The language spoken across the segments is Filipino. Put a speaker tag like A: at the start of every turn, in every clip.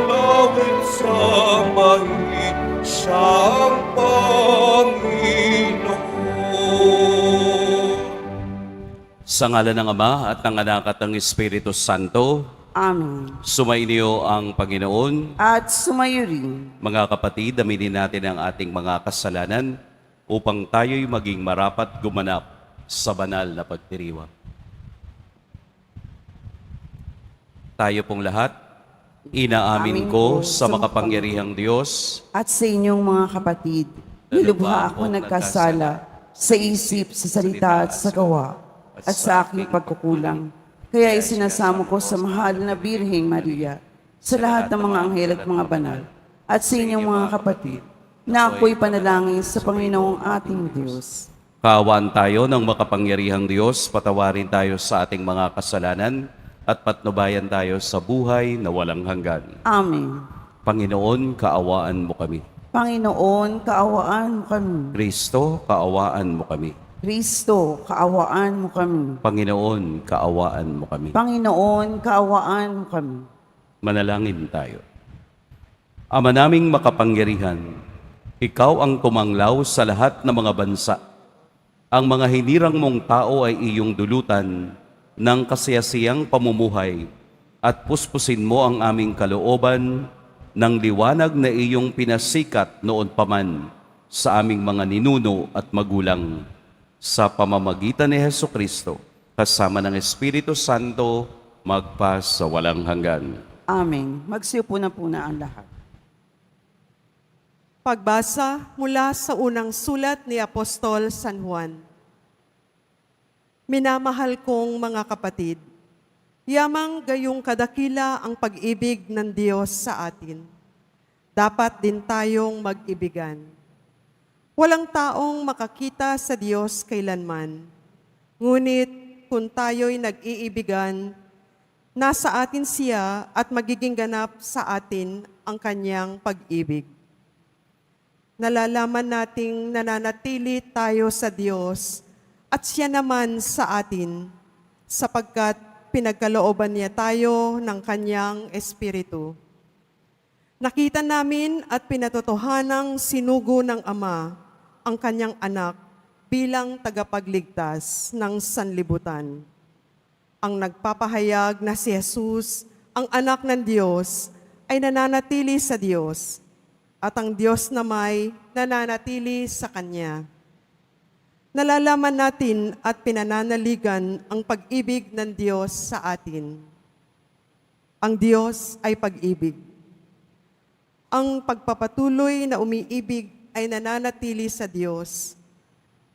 A: langit sa mahit siyang Panginoon.
B: Sa ngala ng Ama at ng Anak at ng Espiritu Santo,
C: Amen.
B: sumainyo ang Panginoon.
C: At sumayo rin.
B: Mga kapatid, aminin natin ang ating mga kasalanan upang tayo'y maging marapat gumanap sa banal na pagdiriwang. Tayo pong lahat, inaamin ko sa makapangyarihang Diyos
C: At sa inyong mga kapatid, nilubha ako nagkasala sa isip, sa salita at sa gawa, at sa aking pagkukulang. Kaya isinasamo ko sa mahal na Birheng Maria, sa lahat ng mga anghel at mga banal, at sa inyong mga kapatid, na ako'y panalangin sa Panginoong ating Diyos.
B: Kaawaan tayo ng makapangyarihang Diyos, patawarin tayo sa ating mga kasalanan, at patnubayan tayo sa buhay na walang hanggan.
C: Amen.
B: Panginoon, kaawaan mo kami.
C: Panginoon, kaawaan mo kami.
B: Kristo, kaawaan mo kami.
C: Kristo, kaawaan mo kami.
B: Panginoon, kaawaan mo kami.
C: Panginoon, kaawaan mo kami.
B: Manalangin tayo. Ama naming makapangyarihan, ikaw ang kumanglaw sa lahat ng mga bansa. Ang mga hinirang mong tao ay iyong dulutan ng kasiyasiyang pamumuhay at puspusin mo ang aming kalooban ng liwanag na iyong pinasikat noon paman sa aming mga ninuno at magulang sa pamamagitan ni Hesukristo kasama ng Espiritu Santo magpa sa walang hanggan.
C: Amen. Magsiupo na ang lahat.
D: Pagbasa mula sa unang sulat ni Apostol San Juan. Minamahal kong mga kapatid, yamang gayong kadakila ang pag-ibig ng Diyos sa atin. Dapat din tayong mag-ibigan. Walang taong makakita sa Diyos kailanman. Ngunit kung tayo'y nag-iibigan, nasa atin siya at magiging ganap sa atin ang kanyang pag-ibig. Nalalaman nating nananatili tayo sa Diyos at siya naman sa atin, sapagkat pinagkalooban niya tayo ng kanyang Espiritu. Nakita namin at pinatotohanang sinugo ng Ama ang kanyang anak bilang tagapagligtas ng sanlibutan. Ang nagpapahayag na si Jesus, ang anak ng Diyos, ay nananatili sa Diyos, at ang Diyos na may nananatili sa Kanya. Nalalaman natin at pinananaligan ang pag-ibig ng Diyos sa atin. Ang Diyos ay pag-ibig. Ang pagpapatuloy na umiibig ay nananatili sa Diyos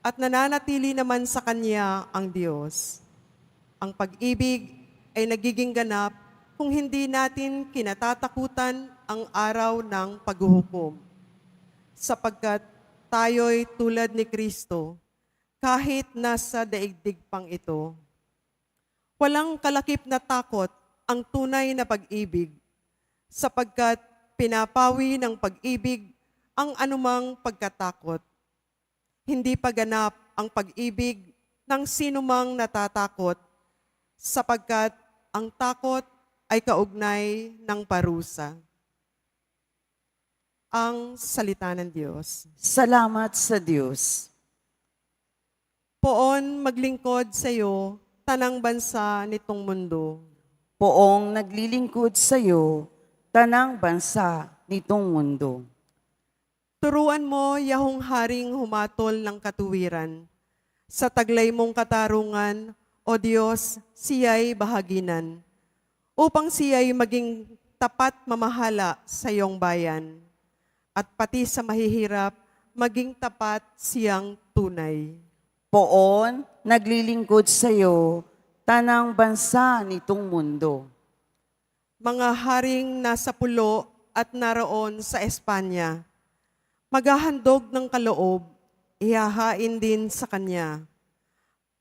D: at nananatili naman sa Kanya ang Diyos. Ang pag-ibig ay nagiging ganap kung hindi natin kinatatakutan ang araw ng paghuhukom, sapagkat tayo'y tulad ni Kristo kahit nasa daigdig pang ito. Walang kalakip na takot ang tunay na pag-ibig, sapagkat pinapawi ng pag-ibig ang anumang pagkatakot. Hindi pa ganap ang pag-ibig ng sinumang natatakot, sapagkat ang takot ay kaugnay ng parusa. Ang salita ng Diyos.
C: Salamat sa Diyos.
D: Poon maglingkod sa iyo, tanang bansa nitong mundo.
C: Poong naglilingkod sa iyo, tanang bansa nitong mundo.
D: Turuan mo, Yahong Haring humatol ng katuwiran. Sa taglay mong katarungan, O Diyos, siya'y bahaginan. Upang siya'y maging tapat mamahala sa iyong bayan. At pati sa mahihirap, maging tapat siyang tunay.
C: Poon naglilingkod sa iyo, tanang bansa nitong mundo.
D: Mga haring nasa pulo at naroon sa Espanya, maghahandog ng kaloob, ihahain din sa kanya.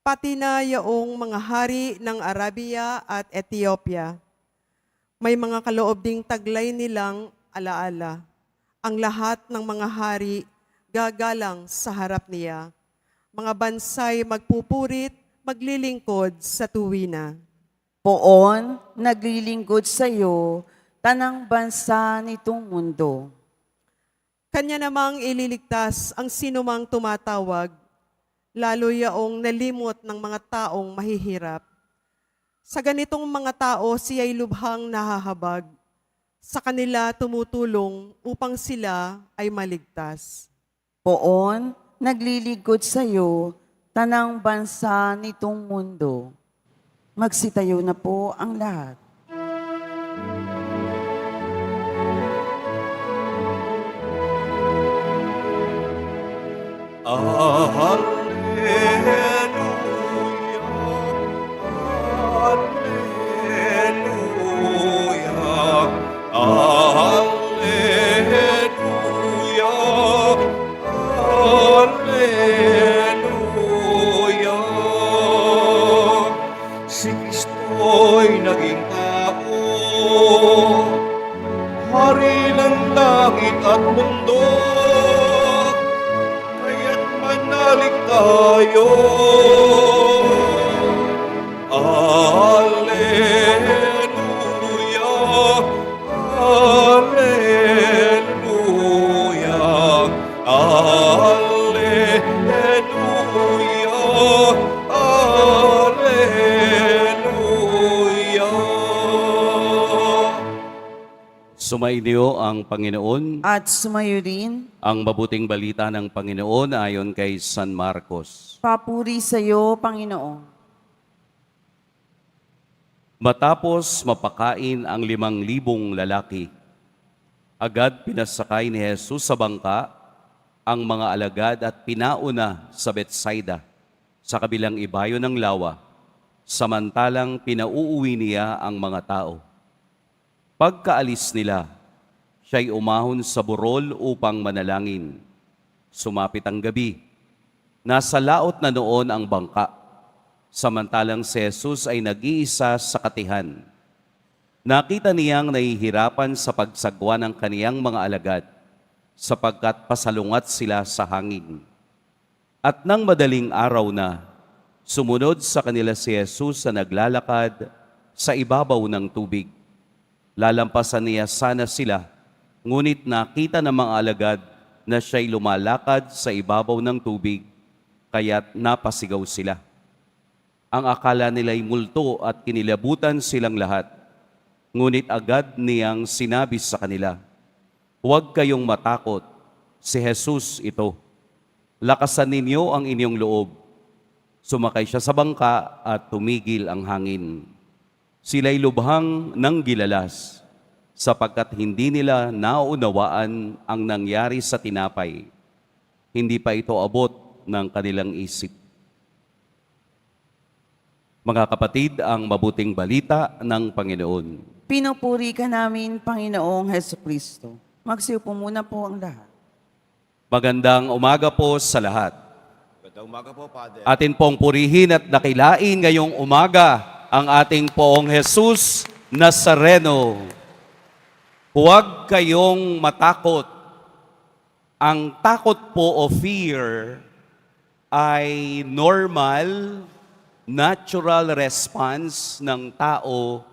D: Pati na yaong mga hari ng Arabia at Ethiopia, may mga kaloob ding taglay nilang alaala. Ang lahat ng mga hari gagalang sa harap niya. Mga bansay magpupurit, maglilingkod sa tuwina.
C: Poon naglilingkod sa iyo, tanang bansa nitong mundo.
D: Kanya namang ililigtas ang sinumang tumatawag, lalo yaong nalimot ng mga taong mahihirap. Sa ganitong mga tao, siya'y lubhang nahahabag. Sa kanila tumutulong upang sila ay maligtas.
C: Poon, naglilingkod sa iyo, tanang bansa nitong mundo. Magsitayo na po ang lahat.
A: Alleluia, Alleluia, Alleluia. Si Kristo'y naging tao, hari ng langit at mundo, kaya't manalig tayo. Alleluia, Alleluia, Alleluia, Alleluia.
B: Sumainyo ang Panginoon.
C: At sumayo rin,
B: Ang mabuting balita ng Panginoon ayon kay San Marcos.
C: papuri sa iyo, Panginoon.
B: Matapos mapakain ang 5,000 lalaki, agad pinasakay ni Jesus sa bangka ang mga alagad at pinauna sa Betsaida, sa kabilang ibayo ng lawa, samantalang pinauuwi niya ang mga tao. Pagkaalis nila, siya'y umahon sa burol upang manalangin. Sumapit ang gabi. Nasa laot na noon ang bangka, samantalang si Jesus ay nag-iisa sa katihan. Nakita niyang nahihirapan sa pagsagwa ng kaniyang mga alagad, sapagkat pasalungat sila sa hangin. At nang madaling araw na, sumunod sa kanila si Jesus na naglalakad sa ibabaw ng tubig. Lalampasan niya sana sila, ngunit nakita ng mga alagad na siya'y lumalakad sa ibabaw ng tubig, kaya't napasigaw sila. Ang akala nila'y multo at kinilabutan silang lahat. Ngunit agad niyang sinabi sa kanila, "Huwag kayong matakot, si Jesus ito. Lakasan ninyo ang inyong loob." Sumakay siya sa bangka at tumigil ang hangin. Sila'y lubhang nang gilalas, sapagkat hindi nila naunawaan ang nangyari sa tinapay. Hindi pa ito abot ng kanilang isip. Mga kapatid, ang mabuting balita ng Panginoon.
C: Pinupuri ka namin, Panginoong Heso Kristo. Magsiupo muna po ang lahat.
B: Magandang umaga po sa lahat.
A: Magandang umaga po, Father.
B: Atin pong purihin at dakilain ngayong umaga ang ating Poong Jesus Nazareno. Huwag kayong matakot. Ang takot po o fear ay normal, natural response ng tao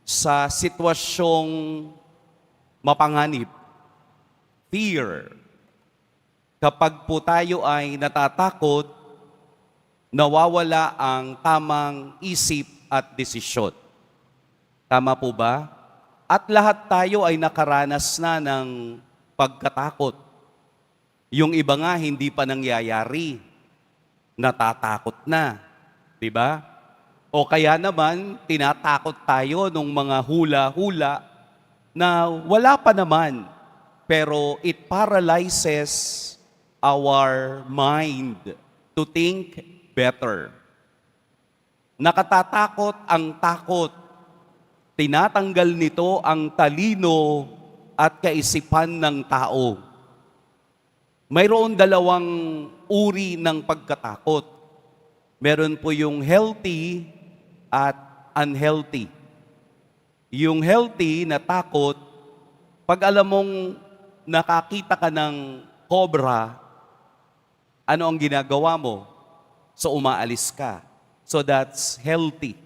B: sa sitwasyong mapanganib. Fear. Kapag po tayo ay natatakot, nawawala ang tamang isip at desisyon. Tama po ba? At lahat tayo ay nakaranas na ng pagkatakot. Yung iba nga hindi pa nangyayari, natatakot na. Diba? O kaya naman, tinatakot tayo nung mga hula-hula na wala pa naman, pero it paralyzes our mind to think better. Nakatatakot ang takot. Tinatanggal nito ang talino at kaisipan ng tao. Mayroon dalawang uri ng pagkatakot. Meron po yung healthy at unhealthy. Yung healthy na takot, pag alam mong nakakita ka ng cobra, ano ang ginagawa mo? So umaalis ka. So that's healthy.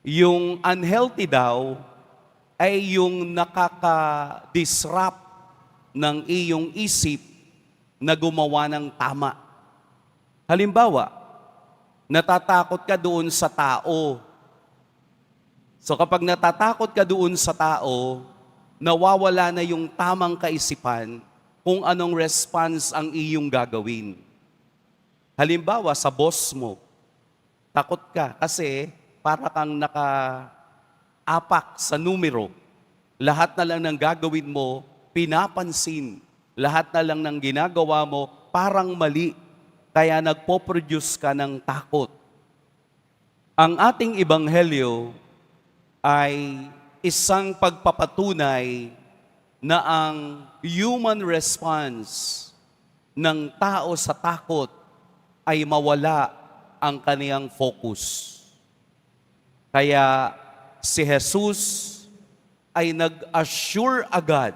B: Yung unhealthy daw, ay yung nakaka-disrupt ng iyong isip na gumawa ng tama. Halimbawa, natatakot ka doon sa tao. So kapag natatakot ka doon sa tao, nawawala na yung tamang kaisipan kung anong response ang iyong gagawin. Halimbawa, sa boss mo, takot ka kasi para kang naka-apak sa numero. Lahat na lang ng gagawin mo, pinapansin. Lahat na lang ng ginagawa mo, parang mali. Kaya nagpo-produce ka ng takot. Ang ating ebanghelyo ay isang pagpapatunay na ang human response ng tao sa takot ay mawala ang kaniyang focus. Kaya si Jesus ay nag-assure agad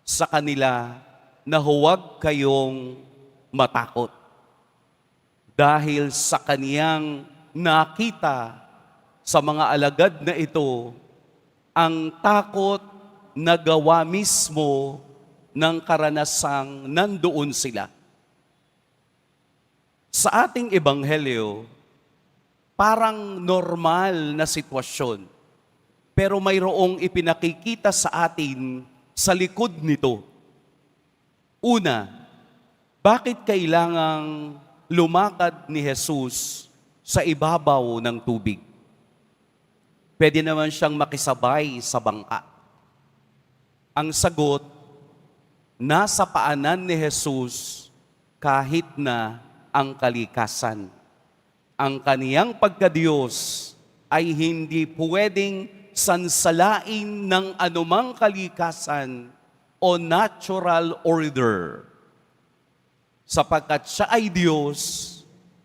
B: sa kanila na huwag kayong matakot. Dahil sa kaniyang nakita sa mga alagad na ito, ang takot na gawa mismo ng karanasang nandoon sila. Sa ating ebanghelyo, parang normal na sitwasyon, pero mayroong ipinakikita sa atin sa likod nito. Una, bakit kailangang lumakad ni Jesus sa ibabaw ng tubig? Pwede naman siyang makisabay sa bangka. Ang sagot, nasa paanan ni Jesus kahit na ang kalikasan. Ang kaniyang pagkadiyos ay hindi pwedeng sansalain ng anumang kalikasan o natural order. Sapagkat siya ay Diyos,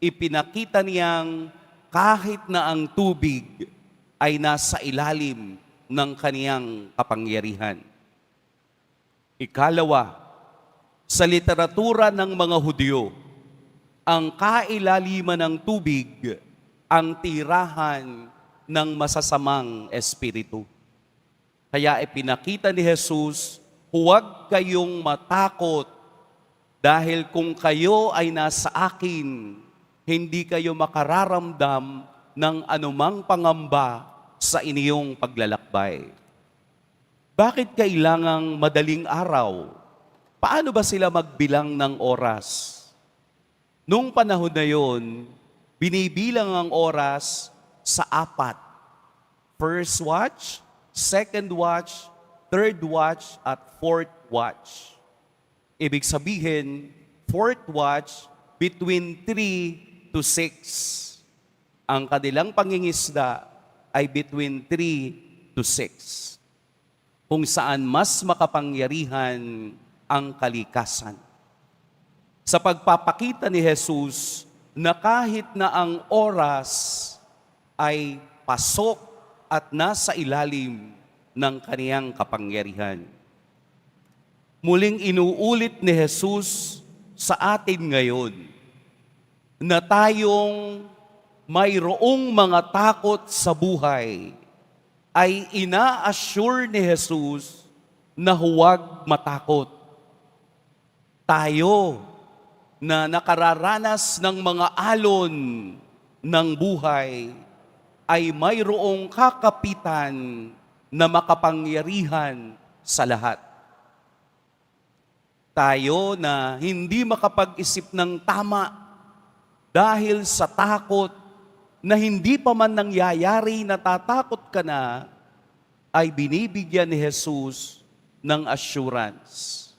B: ipinakita niyang kahit na ang tubig ay nasa ilalim ng kaniyang kapangyarihan. Ikalawa, sa literatura ng mga Hudyo, ang kailaliman ng tubig ang tirahan ng masasamang espiritu. Kaya ipinakita ni Jesus, huwag kayong matakot dahil kung kayo ay nasa akin, hindi kayo makararamdam ng anumang pangamba sa inyong paglalakbay. Bakit kailangang madaling araw? Paano ba sila magbilang ng oras? Nung panahon na yon, binibilang ang oras sa 4. First watch, second watch, third watch, at fourth watch. Ibig sabihin, fourth watch, between 3 to 6. Ang kanilang pangingisda ay between 3 to 6. Kung saan mas makapangyarihan ang kalikasan. Sa pagpapakita ni Jesus na kahit na ang oras ay pasok at nasa ilalim ng kaniyang kapangyarihan. Muling inuulit ni Jesus sa atin ngayon na tayong mayroong mga takot sa buhay ay ina-assure ni Jesus na huwag matakot. Tayo na nakararanas ng mga alon ng buhay ay mayroong kakapitan na makapangyarihan sa lahat. Tayo na hindi makapag-isip ng tama dahil sa takot na hindi pa man nangyayari, natatakot ka na, ay binibigyan ni Jesus ng assurance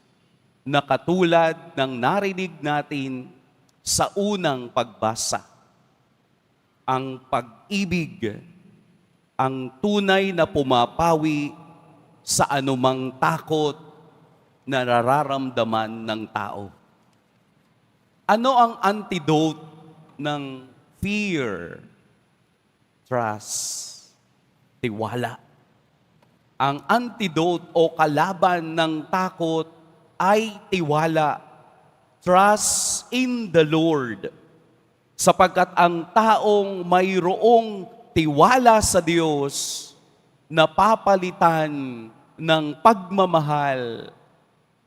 B: na katulad ng narinig natin sa unang pagbasa. Ang pag-ibig, ang tunay na pumapawi sa anumang takot na nararamdaman ng tao. Ano ang antidote ng fear? Trust. Tiwala. Ang antidote o kalaban ng takot ay tiwala. Trust in the Lord. Sapagkat ang taong mayroong tiwala sa Diyos napapalitan ng pagmamahal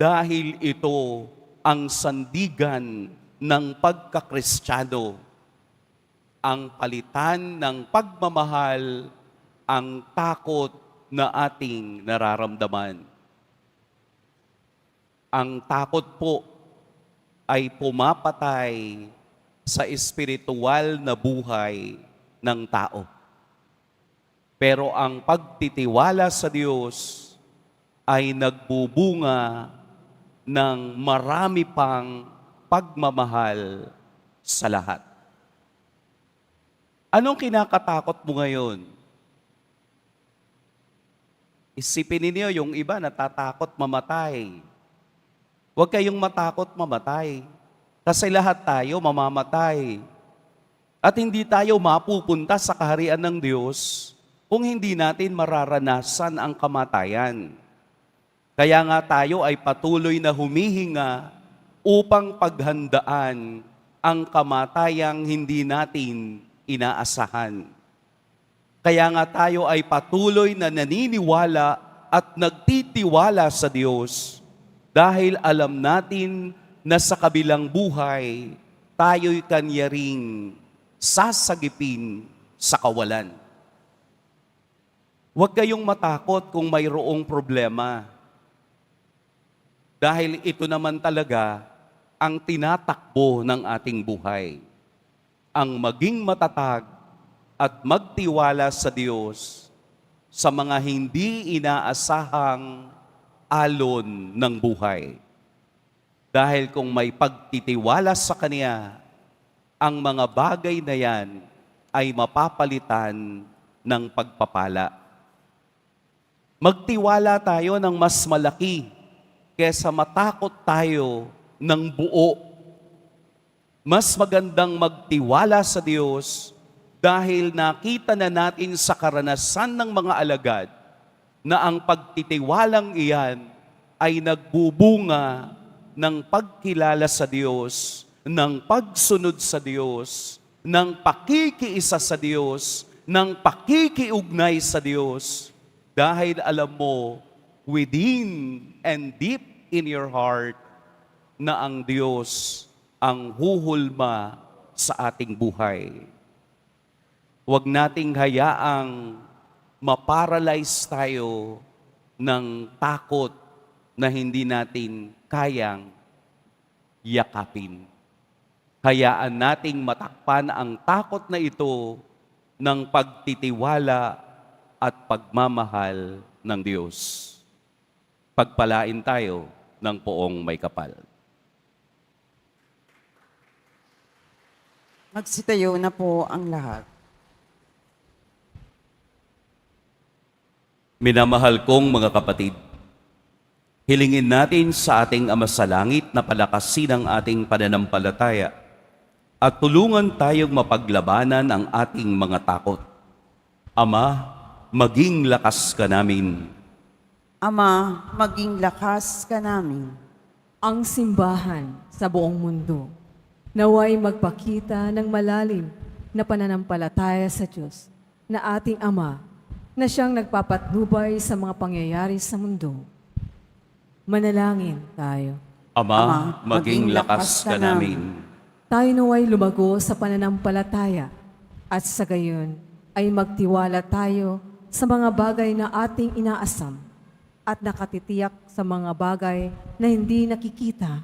B: dahil ito ang sandigan ng pagkakristyano. Ang palitan ng pagmamahal, ang takot na ating nararamdaman. Ang takot po ay pumapatay sa espiritual na buhay ng tao. Pero ang pagtitiwala sa Diyos ay nagbubunga ng marami pang pagmamahal sa lahat. Anong kinakatakot mo ngayon? Isipin ninyo, yung iba natatakot mamatay. Huwag kayong matakot mamatay. Kasi lahat tayo mamamatay. At hindi tayo mapupunta sa kaharian ng Diyos kung hindi natin mararanasan ang kamatayan. Kaya nga tayo ay patuloy na humihinga upang paghandaan ang kamatayang hindi natin inaasahan. Kaya nga tayo ay patuloy na naniniwala at nagtitiwala sa Diyos dahil alam natin na sa kabilang buhay, tayo'y kanya ring sasagipin sa kawalan. Huwag kayong matakot kung mayroong problema. Dahil ito naman talaga ang tinatakbo ng ating buhay. Ang maging matatag at magtiwala sa Diyos sa mga hindi inaasahang alon ng buhay. Dahil kung may pagtitiwala sa Kanya, ang mga bagay na yan ay mapapalitan ng pagpapala. Magtiwala tayo ng mas malaki kesa matakot tayo ng buo. Mas magandang magtiwala sa Diyos dahil nakita na natin sa karanasan ng mga alagad na ang pagtitiwalang iyan ay nagbubunga ng pagkilala sa Diyos, ng pagsunod sa Diyos, ng pakikiisa sa Diyos, ng pakikiugnay sa Diyos. Dahil alam mo, within and deep in your heart, na ang Diyos ang huhulma sa ating buhay. Huwag nating hayaang maparalyze tayo ng takot na hindi natin kayang yakapin. Hayaan nating matakpan ang takot na ito ng pagtitiwala at pagmamahal ng Diyos. Pagpalain tayo ng poong may kapal.
C: Magsitayo na po ang lahat.
B: Minamahal kong mga kapatid, hilingin natin sa ating Ama sa Langit na palakasin ang ating pananampalataya at tulungan tayong mapaglabanan ang ating mga takot. Ama, maging lakas ka namin.
C: Ama, maging lakas ka namin.
E: Ang simbahan sa buong mundo naway magpakita ng malalim na pananampalataya sa Diyos na ating Ama na siyang nagpapatnubay sa mga pangyayari sa mundo. Manalangin tayo.
B: Ama, maging lakas ka namin.
E: Tayo naway lumago sa pananampalataya at sa gayon ay magtiwala tayo sa mga bagay na ating inaasam at nakatitiyak sa mga bagay na hindi nakikita.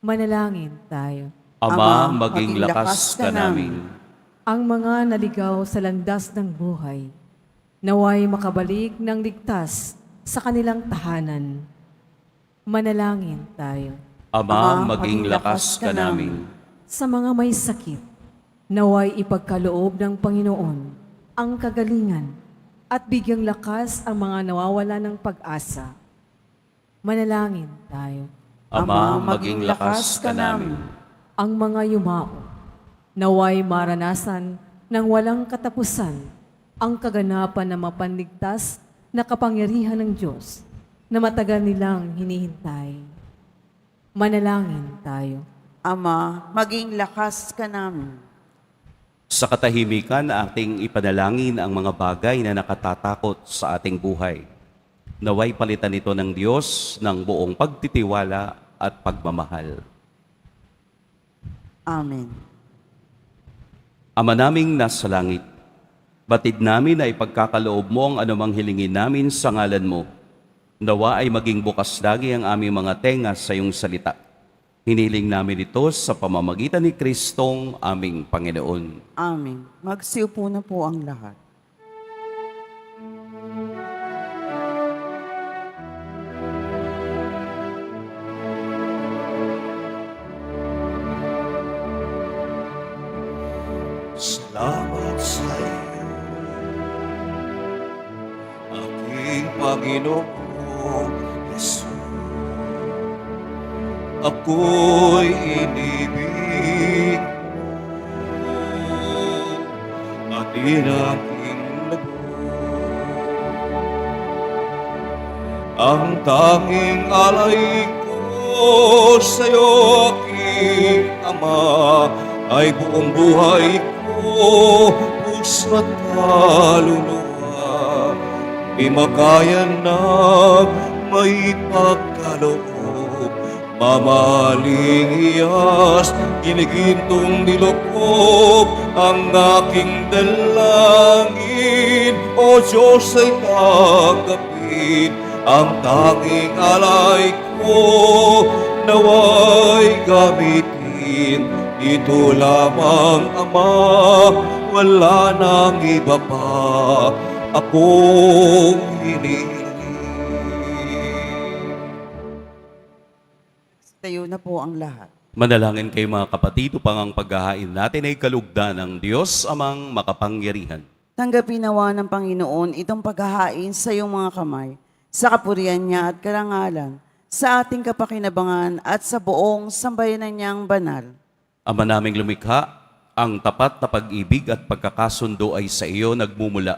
E: Manalangin tayo.
B: Ama, maging lakas ka namin.
E: Ang mga naligaw sa landas ng buhay, naway makabalik ng ligtas sa kanilang tahanan. Manalangin tayo.
B: Ama, maging lakas ka namin.
E: Sa mga may sakit, naway ipagkaloob ng Panginoon ang kagalingan at bigyang lakas ang mga nawawala ng pag-asa. Manalangin tayo.
B: Ama, maging lakas ka namin.
E: Ang mga yumao, naway maranasan ng walang katapusan ang kaganapan na mapanligtas na kapangyarihan ng Diyos na matagal nilang hinihintay. Manalangin tayo.
C: Ama, maging lakas ka namin.
B: Sa katahimikan, ating ipanalangin ang mga bagay na nakatatakot sa ating buhay. Naway palitan ito ng Diyos ng buong pagtitiwala at pagmamahal.
C: Amen.
B: Ama naming nasa langit, batid namin na ipagkakaloob mo ang anumang hilingin namin sa ngalan mo. Nawa ay maging bukas lagi ang aming mga tenga sa iyong salita. Hiniling namin ito sa pamamagitan ni Kristong aming Panginoon.
C: Amen. Magsiupo na po ang lahat.
A: Salamat sa iyo, aking Panginoong Yesus. Ako'y inibig mo at inaking ang tanging alay ko sa'yo, aking Ama, ay buong buhay ko, puso at kaluluwa. Di makaya na may pagkaloob, mamaling iyas, ginigintong nilokob ang aking dalangin. O Diyos ay tanggapin ang tanging alay ko, naway gamitin. Ito lamang, Ama, wala nang iba pa akong hinihiling.
C: Tayo na po ang lahat.
B: Manalangin kayo mga kapatid upang ang paghahain natin ay kalugdan ng Diyos amang makapangyarihan.
C: Tanggapin nawa ng Panginoon itong paghahain sa iyong mga kamay, sa kapurihan niya at karangalan, sa ating kapakinabangan at sa buong sambayanan niyang banal.
B: Ama naming lumikha, ang tapat na pag-ibig at pagkakasundo ay sa iyo nagmumula.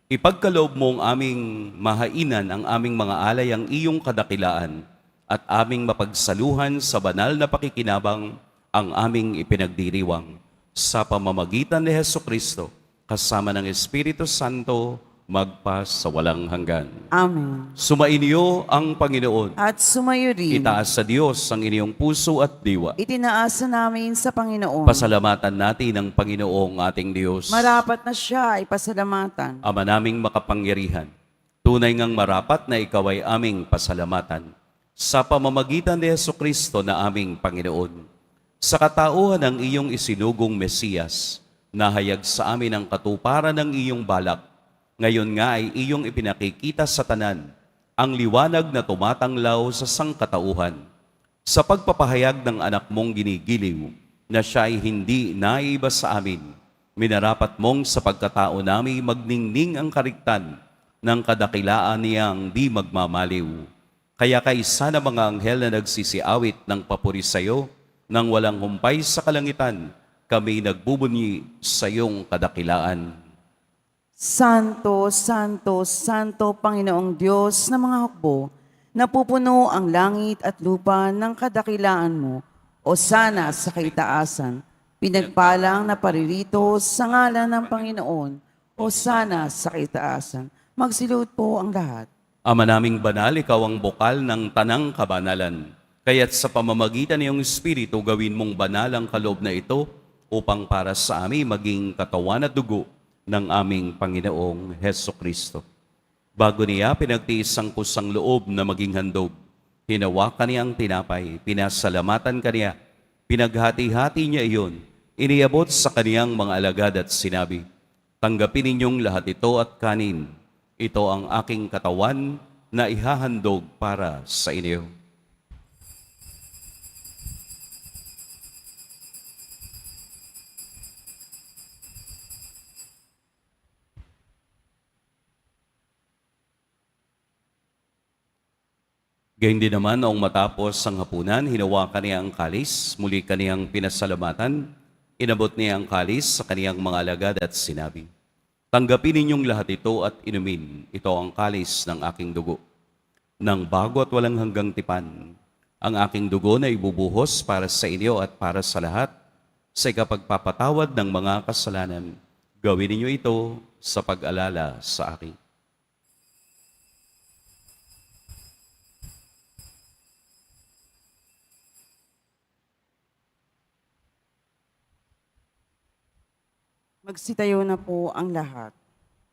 B: Ipagkaloob mo ang aming mahainan ang aming mga alay ang iyong kadakilaan at aming mapagsaluhan sa banal na pakikinabang ang aming ipinagdiriwang. Sa pamamagitan ni Hesukristo, kasama ng Espiritu Santo, magpa sa walang hanggan.
C: Amen.
B: Sumainyo ang Panginoon.
C: At sumayo rin.
B: Itaas sa Diyos ang inyong puso at diwa.
C: Itinaasa namin sa Panginoon.
B: Pasalamatan natin ang Panginoong ating Diyos.
C: Marapat na siya ay pasalamatan.
B: Ama naming makapangyarihan, tunay ngang marapat na ikaw ay aming pasalamatan sa pamamagitan ni Hesukristo na aming Panginoon. Sa katauhan ng iyong isinugong Mesiyas, nahayag sa amin ang katuparan ng iyong balak. Ngayon nga ay iyong ipinakikita sa tanan ang liwanag na tumatanglaw sa sangkatauhan. Sa pagpapahayag ng anak mong ginigiliw na siya ay hindi naiba sa amin, minarapat mong sa pagkatao namin magningning ang kariktan ng kadakilaan niyang di magmamaliw. Kaya kaisa na mga anghel na nagsisiawit ng papuri sa iyo, nang walang humpay sa kalangitan, kami nagbubunyi sa iyong kadakilaan.
C: Santo, Santo, Santo, Panginoong Diyos ng mga hukbo, napupuno ang langit at lupa ng kadakilaan mo, o sana sa kaitaasan, pinagpalang na paririto sa ngalan ng Panginoon, o sana sa kaitaasan. Magsilod po ang lahat.
B: Ama naming banal, ikaw ang bukal ng tanang kabanalan. Kaya't sa pamamagitan ng iyong Espiritu, gawin mong banal ang kaloob na ito upang para sa amin maging katawan at dugo ng aming Panginoong Hesukristo. Bago niya pinagtiis ang kusang loob na maging handog, hinawakan niya ang tinapay, pinasalamatan kaniya, pinaghati-hati niya iyon, iniabot sa kaniyang mga alagad at sinabi, tanggapin ninyong lahat ito at kanin. Ito ang aking katawan na ihahandog para sa inyo. Gayun din naman, noong matapos ang hapunan, hinawakan niya ang kalis, muli kaniyang pinasalamatan, inabot niya ang kalis sa kaniyang mga alagad at sinabi, tanggapin ninyong lahat ito at inumin, ito ang kalis ng aking dugo. Nang bago at walang hanggang tipan, ang aking dugo na ibubuhos para sa inyo at para sa lahat, sa ikapagpapatawad ng mga kasalanan. Gawin ninyo ito sa pag-alala sa akin.
C: Magsitayo na po ang lahat.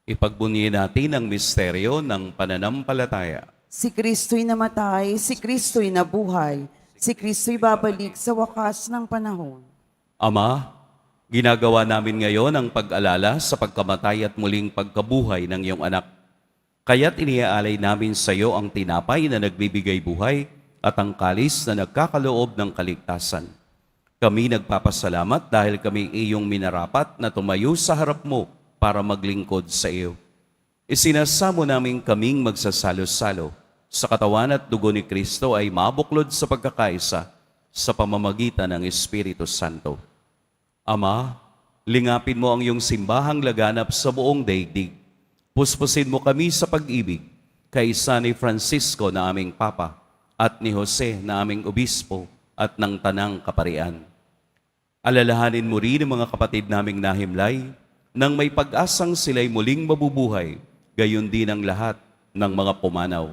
B: Ipagbunyi natin ang misteryo ng pananampalataya.
C: Si Kristo'y namatay, si Kristo'y nabuhay, si Kristo'y babalik sa wakas ng panahon.
B: Ama, ginagawa namin ngayon ang pag-alala sa pagkamatay at muling pagkabuhay ng iyong anak. Kaya't iniaalay namin sa iyo ang tinapay na nagbibigay buhay at ang kalis na nagkakaloob ng kaligtasan. Kami nagpapasalamat dahil kami iyong minarapat na tumayo sa harap mo para maglingkod sa iyo. Isinasamo namin kaming magsasalo-salo sa katawan at dugo ni Kristo ay mabuklod sa pagkakaisa sa pamamagitan ng Espiritu Santo. Ama, lingapin mo ang iyong simbahang laganap sa buong daigdig. Puspusin mo kami sa pag-ibig, kaisa ni Francisco na aming Papa at ni Jose na aming Obispo at ng Tanang Kaparian. Alalahanin mo rin ang mga kapatid naming nahimlay nang may pag-asang sila'y muling mabubuhay, gayon din ang lahat ng mga pumanaw.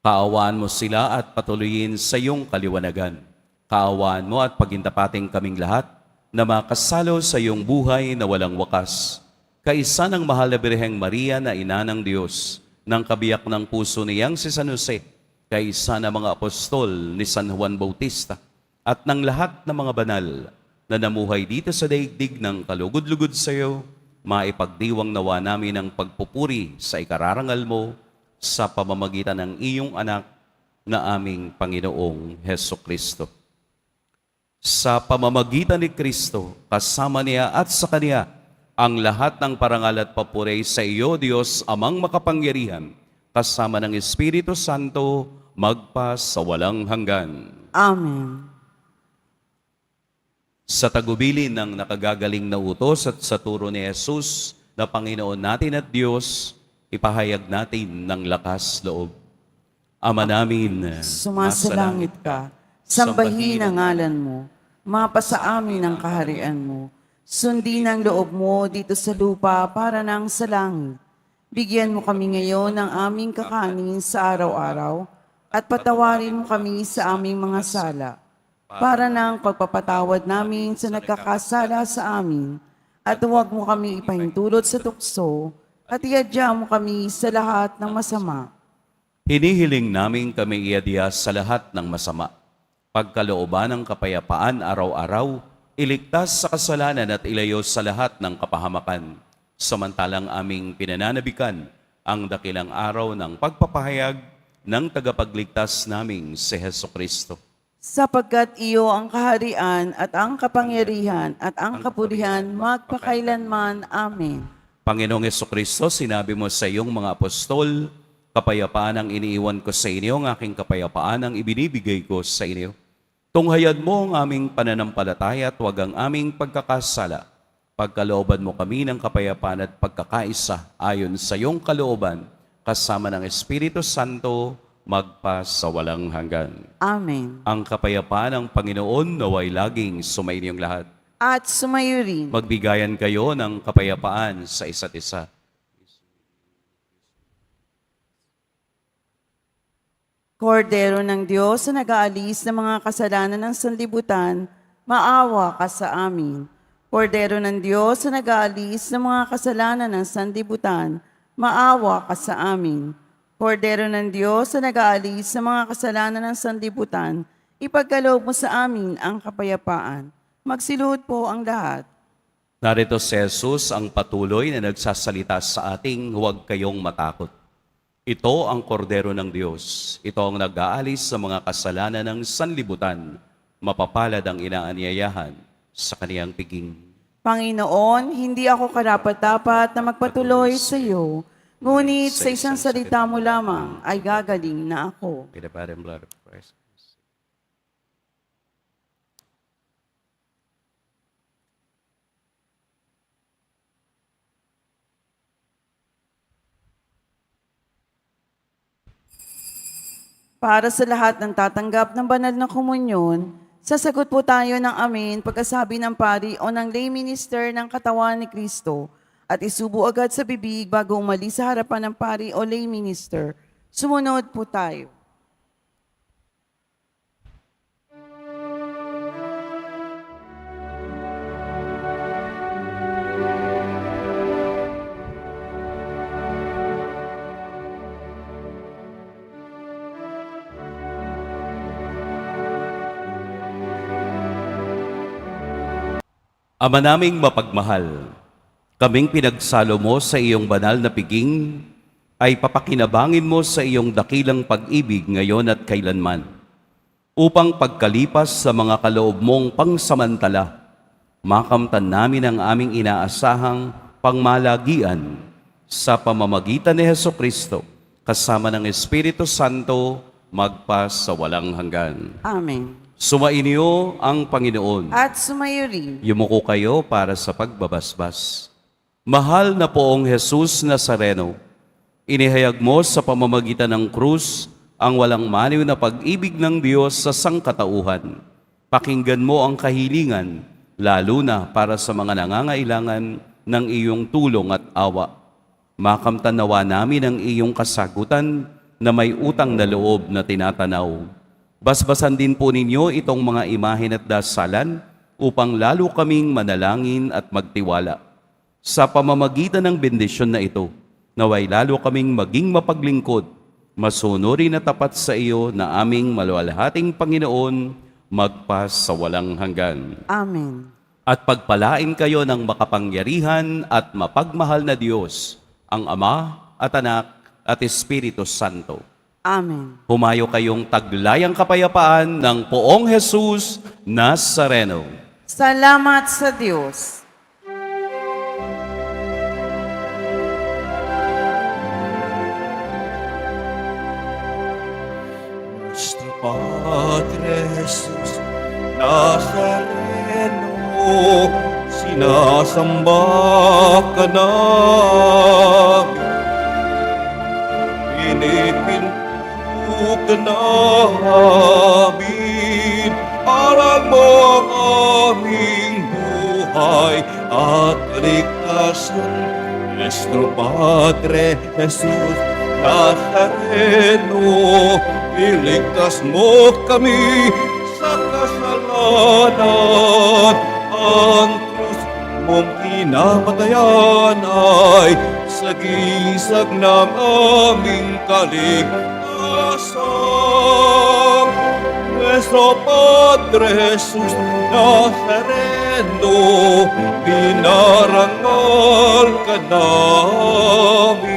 B: Kaawaan mo sila at patuloyin sa iyong kaliwanagan. Kaawaan mo at pagintapating kaming lahat na makasalo sa iyong buhay na walang wakas. Kaisa ng mahal na Birheng Maria na ina ng Diyos, ng kabiyak ng puso niyang si San Jose, kaisa ng mga apostol ni San Juan Bautista, at ng lahat ng mga banal na namuhay dito sa daigdig ng kalugod-lugod sa iyo, maipagdiwang nawa namin ang pagpupuri sa ikararangal mo sa pamamagitan ng iyong anak na aming Panginoong Heso Kristo. Sa pamamagitan ni Kristo, kasama niya at sa Kanya, ang lahat ng parangal at papuri sa iyo, Diyos, Amang makapangyarihan, kasama ng Espiritu Santo, magpa sa walang hanggan.
C: Amen.
B: Sa tagubilin ng nakagagaling na utos at sa turo ni Jesus na Panginoon natin at Diyos, ipahayag natin ng lakas loob. Ama namin,
C: Sumasalangit ka, sambahin ang ngalan mo, mapasa amin ang kaharian mo, sundin ang loob mo dito sa lupa para nang sa langit. Bigyan mo kami ngayon ng aming kakanin sa araw-araw at patawarin mo kami sa aming mga sala para nang pagpapatawad namin sa nagkakasala sa amin at huwag mo kami ipahintulot sa tukso at iadya mo kami sa lahat ng masama.
B: hinihiling namin kami iadya sa lahat ng masama. Pagkalooban ng kapayapaan araw-araw, iligtas sa kasalanan at ilayo sa lahat ng kapahamakan. Samantalang aming pinananabikan ang dakilang araw ng pagpapahayag ng tagapagligtas naming si Heso Kristo.
C: Sapagkat iyo ang kaharian at ang kapangyarihan at ang kapurihan magpakailanman. Amen.
B: Panginoong Heso Kristo, sinabi mo sa iyong mga apostol, kapayapaan ang iniiwan ko sa inyo, ang aking kapayapaan ang ibinibigay ko sa inyo. Tunghayan mo ang aming pananampalataya at huwag ang aming pagkakasala. Pagkalooban mo kami ng kapayapaan at pagkakaisa ayon sa iyong kalooban, kasama ng Espiritu Santo, magpa sa walang hanggan.
C: Amen.
B: Ang kapayapaan ng Panginoon naway laging sumainyong lahat.
C: At sumayo rin.
B: Magbigayan kayo ng kapayapaan sa isa't isa.
C: Kordero ng Diyos na nag-aalis ng mga kasalanan ng sanlibutan, maawa ka sa amin. Kordero ng Diyos na nag-aalis ng mga kasalanan ng sanlibutan, maawa ka sa amin. Kordero ng Diyos na nag-aalis ng mga kasalanan ng sanlibutan, ipagkaloob mo sa amin ang kapayapaan. Magsiluhod po ang lahat.
B: Narito si Jesus ang patuloy na nagsasalita sa ating huwag kayong matakot. Ito ang kordero ng Diyos. Ito ang nag-aalis sa mga kasalanan ng sanlibutan. Mapapalad ang inaanyayahan sa kaniyang piging.
C: Panginoon, hindi ako karapat-dapat na magpatuloy sa iyo, ngunit sa isang salita mo lamang ay gagaling na ako.
B: By the body and blood of Christ.
C: Para sa lahat ng tatanggap ng banal na komunyon, sasagot po tayo ng amen pagkasabi ng pari o ng lay minister ng katawan ni Kristo at isubo agad sa bibig bago umalis sa harapan ng pari o lay minister. Sumunod po tayo.
B: Ama naming mapagmahal, kaming pinagsalo mo sa iyong banal na piging, ay papakinabangin mo sa iyong dakilang pag-ibig ngayon at kailanman, upang pagkalipas sa mga kaloob mong pangsamantala, makamtan namin ang aming inaasahang pangmalagian sa pamamagitan ni Hesukristo, kasama ng Espiritu Santo, magpas sa walang hanggan.
C: Amen.
B: Sumainyo ang Panginoon.
C: At sumayo rin.
B: Yumuko kayo para sa pagbabasbas. Mahal na poong Jesus Nazareno, inihayag mo sa pamamagitan ng krus ang walang maniw na pag-ibig ng Diyos sa sangkatauhan. Pakinggan mo ang kahilingan, lalo na para sa mga nangangailangan ng iyong tulong at awa. Makamtan nawa namin ang iyong kasagutan na may utang na loob na tinatanaw. Basbasan din po ninyo itong mga imahen at dasalan upang lalo kaming manalangin at magtiwala. Sa pamamagitan ng bendisyon na ito, naway lalo kaming maging mapaglingkod, masunurin na tapat sa iyo na aming maluwalhating Panginoon, magpas sa walang hanggan.
C: Amen.
B: At pagpalain kayo ng makapangyarihan at mapagmahal na Diyos, ang Ama at Anak at Espiritu Santo.
C: Amen.
B: Humayo kayong taglayang kapayapaan ng poong Jesus Nazareno.
C: Salamat sa Diyos.
A: Nuestro Padre Jesús Nazareno, sinasamba ka namin. Pinipinto ka namin, aral mo ang aming buhay at kaligtasan. Nuestro Padre Jesús Nazareno, iligtas mo kami sa kasalanan. Ang krus mong pinamatayan ay sagisag ng aming kaligtasan. Nuestro Padre Jesús Nazareno, pinarangal ka namin.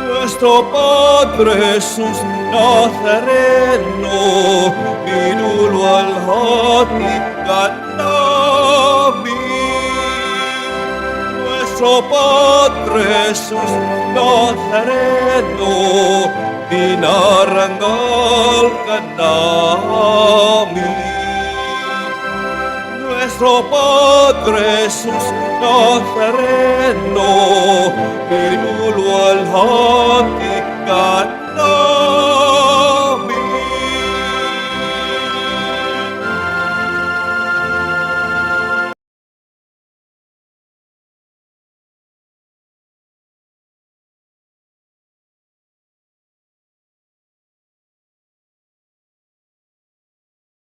A: Nuestro Padre Jesús Nazareno, pinulwalhati ka namin. Nuestro Padre Jesús Nazareno, pinarangal ka namin. Nuestro Padre Jesús Nazareno, pinulwalhati ka namin.